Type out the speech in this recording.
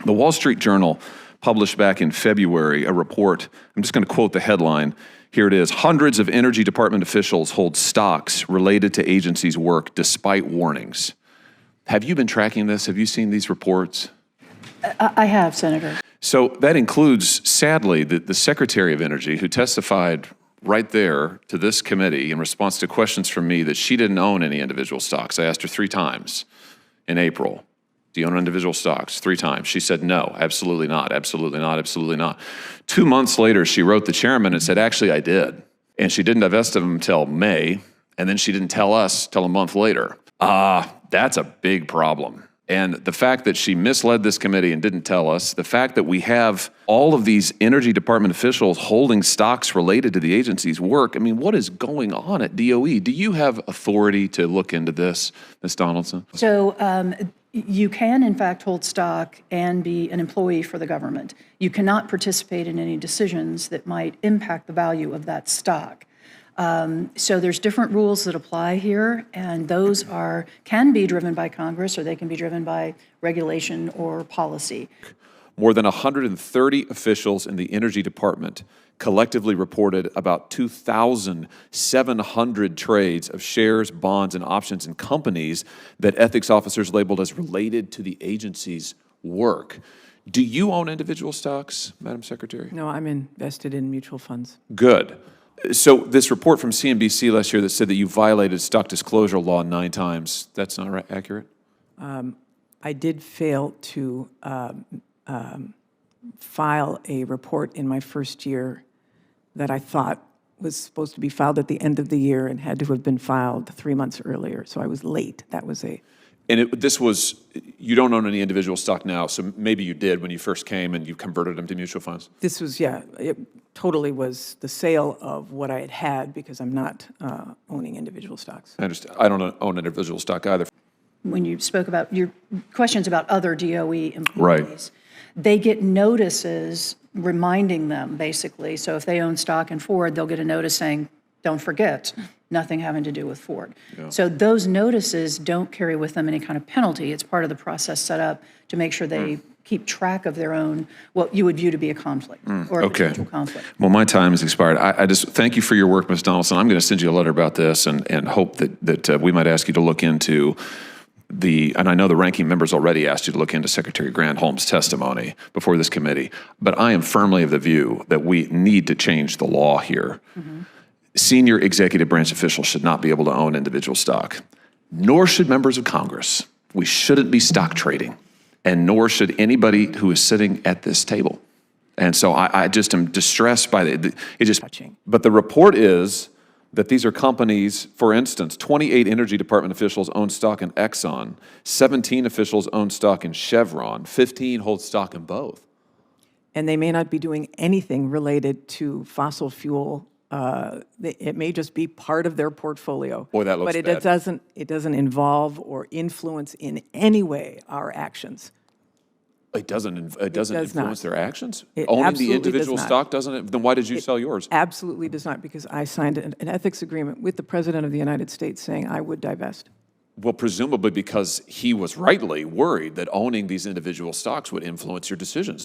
The Wall Street Journal published back in February a report. I'm just going to quote the headline. Here it is. Hundreds of Energy Department officials hold stocks related to agencies' work despite warnings. Have you been tracking this? Have you seen these reports? I have, Senator. So that includes, sadly, the Secretary of Energy, who testified right there to this committee in response to questions from me that she didn't own any individual stocks. I asked her 3 times in April. Do you own individual stocks? 3 times. She said, no, absolutely not, absolutely not, absolutely not. 2 months later, she wrote the chairman and said, actually, I did. And she didn't divest of them until May, and then she didn't tell us till a month later. That's a big problem. And the fact that she misled this committee and didn't tell us, the fact that we have all of these Energy Department officials holding stocks related to the agency's work, I mean, what is going on at DOE? Do you have authority to look into this, Ms. Donaldson? So you can, in fact, hold stock and be an employee for the government. You cannot participate in any decisions that might impact the value of that stock. So there's different rules that apply here, and those can be driven by Congress, or they can be driven by regulation or policy. More than 130 officials in the Energy Department collectively reported about 2,700 trades of shares, bonds, and options in companies that ethics officers labeled as related to the agency's work. Do you own individual stocks, Madam Secretary? No, I'm invested in mutual funds. Good. So this report from CNBC last year that said that you violated stock disclosure law 9 times, that's not accurate? I did fail to file a report in my first year that I thought was supposed to be filed at the end of the year and had to have been filed 3 months earlier. So I was late. That was a... And this was, you don't own any individual stock now, so maybe you did when you first came and you converted them to mutual funds? This was, yeah, it totally was the sale of what I had because I'm not owning individual stocks. I understand. I don't own individual stock either. When you spoke about your questions about other DOE employees, Right. They get notices reminding them, basically. So if they own stock in Ford, they'll get a notice saying, don't forget, nothing having to do with Ford. Yeah. So those notices don't carry with them any kind of penalty. It's part of the process set up to make sure they keep track of their own, what you would view to be a conflict or a potential conflict. Well, my time has expired. I just thank you for your work, Ms. Donaldson. I'm going to send you a letter about this and hope that we might ask you to look into and I know the ranking members already asked you to look into Secretary Granholm's testimony before this committee, but I am firmly of the view that we need to change the law here. Mm-hmm. Senior executive branch officials should not be able to own individual stock, nor should members of Congress. We shouldn't be stock trading, and nor should anybody who is sitting at this table. And so I just am distressed by it. But the report is that these are companies, for instance, 28 Energy Department officials own stock in Exxon, 17 officials own stock in Chevron, 15 hold stock in both. And they may not be doing anything related to fossil fuel. It may just be part of their portfolio. Boy, that looks bad. But it doesn't involve or influence in any way our actions. It does influence their actions? It Owning the absolutely individual does not. stock doesn't? Then why did you sell yours? Absolutely does not, because I signed an ethics agreement with the President of the United States saying I would divest. Well, presumably because he was rightly worried that owning these individual stocks would influence your decisions.